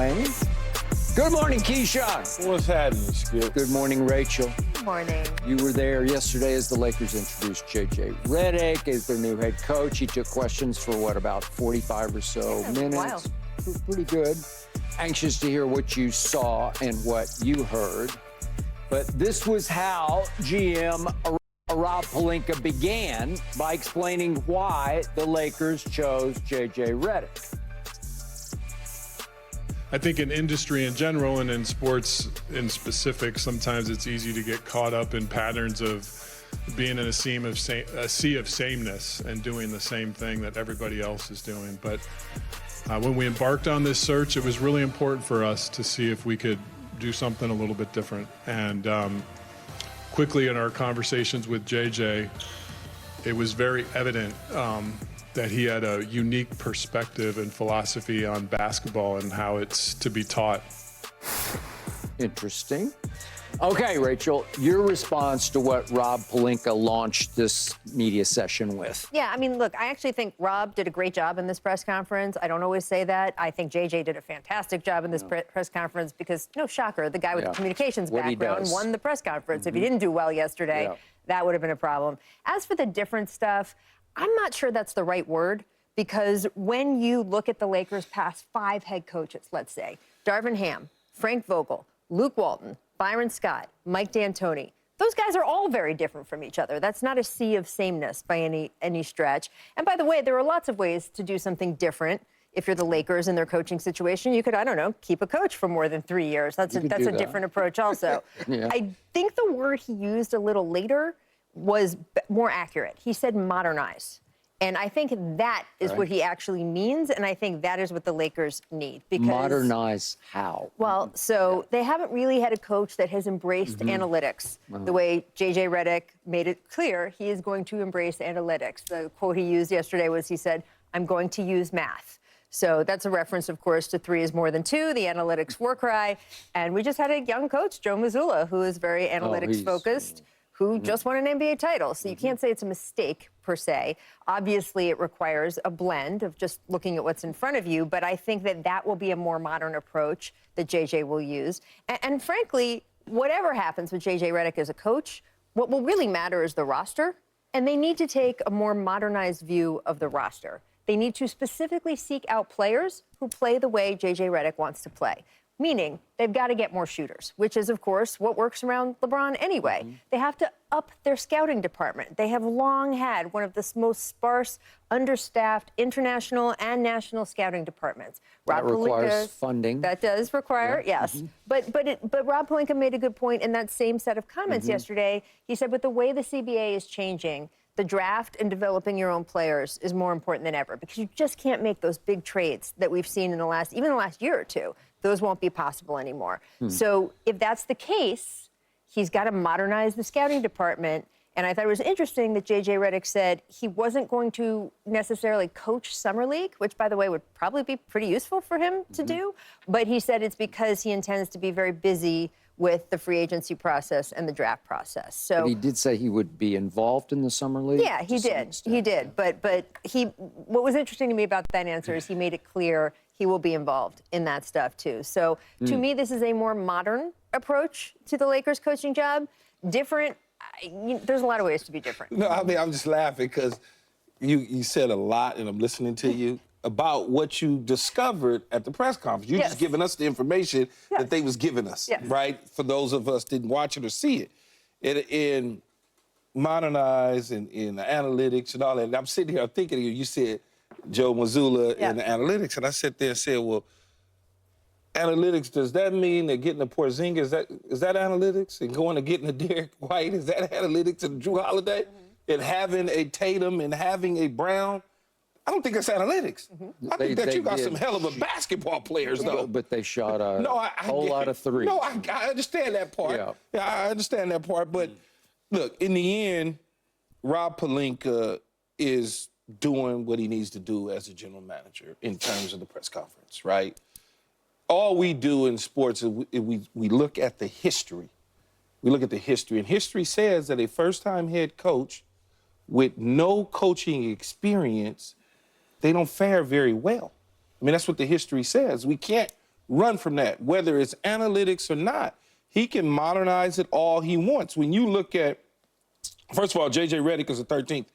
time. Good morning, Keisha. What's happening, Skip? Good morning, Rachel. Good morning. You were there yesterday as the Lakers introduced J.J. Redick as their new head coach. He took questions for, about 45 or so minutes. Wow. Pretty good. Anxious to hear what you saw and what you heard. But this was how GM Rob Pelinka began by explaining why the Lakers chose J.J. Redick. I think in industry in general and in sports in specific, sometimes it's easy to get caught up in patterns of being in a sea of sameness and doing the same thing that everybody else is doing. But when we embarked on this search, it was really important for us to see if we could do something a little bit different. And quickly in our conversations with JJ, it was very evident that he had a unique perspective and philosophy on basketball and how it's to be taught. Interesting. Okay, Rachel, your response to what Rob Pelinka launched this media session with. Yeah, I mean, look, I actually think Rob did a great job in this press conference. I don't always say that. I think JJ did a fantastic job in this press conference because, no shocker, the guy with the communications background won the press conference. If he didn't do well yesterday, that would have been a problem. As for the different stuff, I'm not sure that's the right word, because when you look at the Lakers' past 5 head coaches, let's say, Darvin Ham, Frank Vogel, Luke Walton, Byron Scott, Mike D'Antoni, those guys are all very different from each other. That's not a sea of sameness by any stretch. And by the way, there are lots of ways to do something different. If you're the Lakers in their coaching situation, you could, I don't know, keep a coach for more than 3 years. That's a different approach also. I think the word he used a little later was more accurate. He said modernize. And I think that is what he actually means, and I think that is what the Lakers need. Because modernize how? Well, so they haven't really had a coach that has embraced analytics the way J.J. Redick made it clear he is going to embrace analytics. The quote he used yesterday was, he said, "I'm going to use math." So that's a reference, of course, to 3 is more than 2, the analytics war cry. And we just had a young coach, Joe Mazzulla, who is very analytics-focused, who just won an NBA title. So you can't say it's a mistake, per se. Obviously, it requires a blend of just looking at what's in front of you, but I think that that will be a more modern approach that JJ will use. And frankly, whatever happens with JJ Redick as a coach, what will really matter is the roster, and they need to take a more modernized view of the roster. They need to specifically seek out players who play the way JJ Redick wants to play. Meaning, they've got to get more shooters, which is, of course, what works around LeBron anyway. They have to up their scouting department. They have long had one of the most sparse, understaffed international and national scouting departments. That requires funding. That does require, yes. But Rob Pelinka made a good point in that same set of comments yesterday. He said, with the way the CBA is changing, the draft and developing your own players is more important than ever, because you just can't make those big trades that we've seen in the last year or two. Those won't be possible anymore. So if that's the case, he's got to modernize the scouting department. And I thought it was interesting that J.J. Redick said he wasn't going to necessarily coach Summer League, which, by the way, would probably be pretty useful for him to do. But he said it's because he intends to be very busy with the free agency process and the draft process. So but he did say he would be involved in the Summer League? Yeah, he did. He did. But what was interesting to me about that answer is he made it clear he will be involved in that stuff, too. So, to me, this is a more modern approach to the Lakers coaching job. Different. There's a lot of ways to be different. No, I mean, I'm just laughing because you said a lot, and I'm listening to you, about what you discovered at the press conference. You're just giving us the information that they was giving us, right? For those of us didn't watch it or see it. In modernize and in analytics and all that, and I'm sitting here thinking of you said, Joe Mazzulla in the analytics, and I sat there and said, well, analytics, does that mean that getting a Porzingis, is that analytics? And going to getting a Derek White, is that analytics? And Drew Holiday? And having a Tatum and having a Brown? I don't think that's analytics. I think that you got some hell of a basketball players, though. But they shot a whole lot of threes. No, I understand that part. Yeah, I understand that part. But, look, in the end, Rob Pelinka is doing what he needs to do as a general manager in terms of the press conference, right? All we do in sports is we look at the history. We look at the history, and history says that a first-time head coach with no coaching experience, they don't fare very well. I mean, that's what the history says. We can't run from that, whether it's analytics or not. He can modernize it all he wants. When you look at, first of all, J.J. Redick is the 13th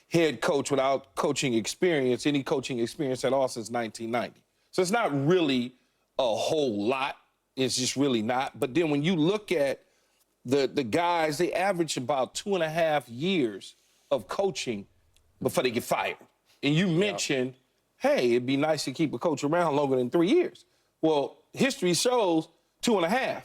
head coach without coaching experience, any coaching experience at all since 1990. So it's not really a whole lot. It's just really not. But then when you look at the guys, they average about 2.5 years of coaching before they get fired. And you mentioned, hey, it'd be nice to keep a coach around longer than 3 years. Well, history shows 2.5.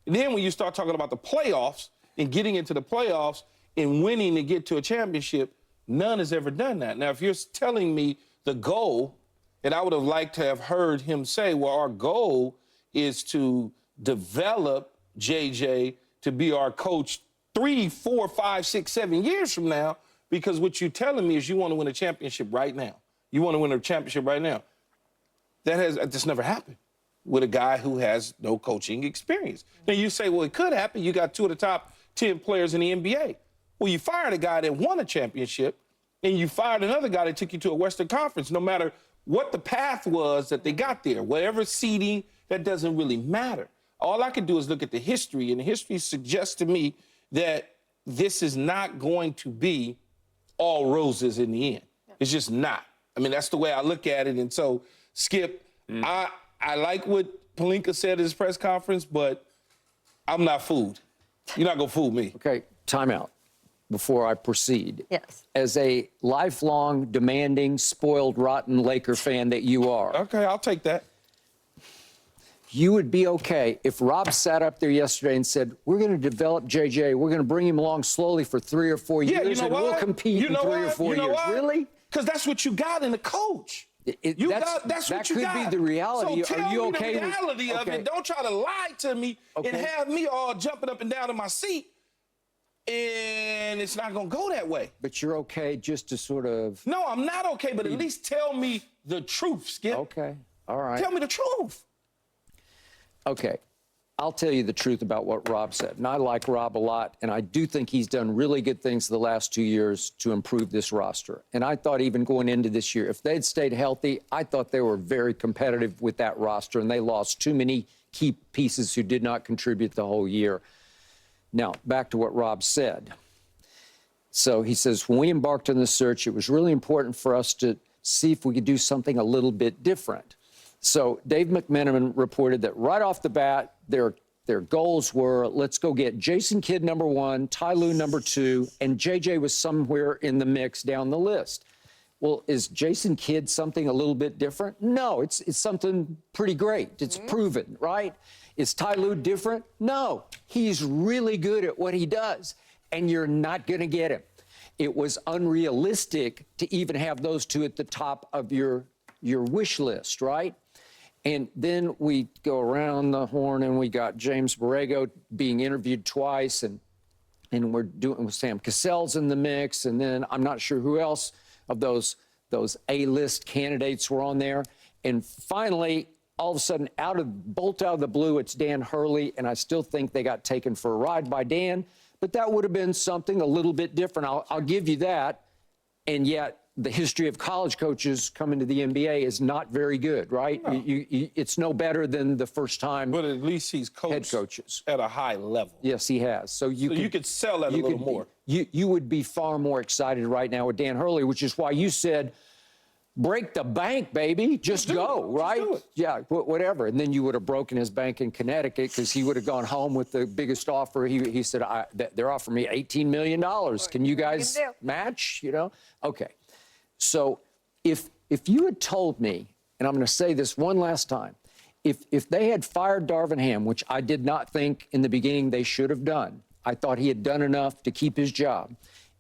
And then when you start talking about the playoffs and getting into the playoffs and winning to get to a championship, none has ever done that. Now, if you're telling me the goal, and I would have liked to have heard him say, well, our goal is to develop JJ to be our coach 3, 4, 5, 6, 7 years from now, because what you're telling me is you want to win a championship right now. You want to win a championship right now. That's never happened with a guy who has no coaching experience. Now you say, well, it could happen. You got 2 of the top 10 players in the NBA. Well, you fired a guy that won a championship, and you fired another guy that took you to a Western Conference. No matter what the path was that they got there, whatever seeding, that doesn't really matter. All I can do is look at the history, and the history suggests to me that this is not going to be all roses in the end. It's just not. I mean, that's the way I look at it. And so, Skip, I like what Pelinka said at his press conference, but I'm not fooled. You're not going to fool me. Okay, timeout before I proceed. Yes. As a lifelong, demanding, spoiled, rotten Laker fan that you are. Okay, I'll take that. You would be okay if Rob sat up there yesterday and said, we're going to develop JJ, we're going to bring him along slowly for 3 or 4 years, Yeah, you know and what? we'll compete in 3 or 4 years. Really? Because that's what you got in the coach. That could be the reality. So tell Are you me okay the reality of it. Don't try to lie to me and have me all jumping up and down in my seat. And it's not going to go that way. But you're okay just to sort of... No, I'm not okay, but at least tell me the truth, Skip. Okay, all right. Tell me the truth. Okay, I'll tell you the truth about what Rob said. And I like Rob a lot, and I do think he's done really good things the last 2 years to improve this roster. And I thought even going into this year, if they'd stayed healthy, I thought they were very competitive with that roster, and they lost too many key pieces who did not contribute the whole year. Now, back to what Rob said. So he says, when we embarked on this search, it was really important for us to see if we could do something a little bit different. So Dave McMenamin reported that right off the bat, their goals were, let's go get Jason Kidd number 1, Ty Lue number 2, and JJ was somewhere in the mix down the list. Well, is Jason Kidd something a little bit different? No, it's something pretty great. It's proven, right? Is Ty Lue different? No, he's really good at what he does, and you're not going to get him. It was unrealistic to even have those 2 at the top of your wish list, right? And then we go around the horn, and we got James Borrego being interviewed twice, and we're doing with Sam Cassell's in the mix, and then I'm not sure who else of those A-list candidates were on there. And finally, all of a sudden, bolt out of the blue, it's Dan Hurley, and I still think they got taken for a ride by Dan, but that would have been something a little bit different. I'll give you that. And yet, the history of college coaches coming to the NBA is not very good, right? No. It's no better than the first time. But at least he's coached head coaches at a high level. Yes, he has. So you could sell that a little more. You would be far more excited right now with Dan Hurley, which is why you said, break the bank, baby. Just go, right? Just do it. Yeah, whatever. And then you would have broken his bank in Connecticut because he would have gone home with the biggest offer. He said, they're offering me $18 million. Can you guys match? You know? Okay. So if you had told me, and I'm going to say this one last time, if they had fired Darvin Ham, which I did not think in the beginning they should have done, I thought he had done enough to keep his job.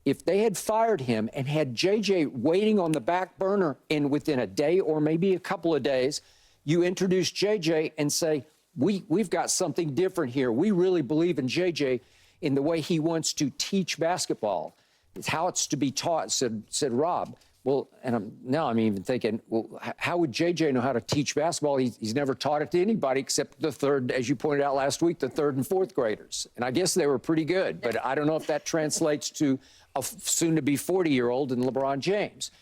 If they had fired him and had JJ waiting on the back burner, and within a day or maybe a couple of days, you introduce JJ and say, we've got something different here. We really believe in JJ in the way he wants to teach basketball. It's how it's to be taught, said Rob. Well, and I'm even thinking, well, how would JJ know how to teach basketball? He's never taught it to anybody except the third, as you pointed out last week, the 3rd and 4th graders. And I guess they were pretty good, but I don't know if that translates to a soon-to-be 40-year-old in LeBron James.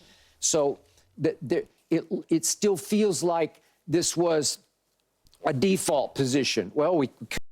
So it still feels like this was a default position. Well, we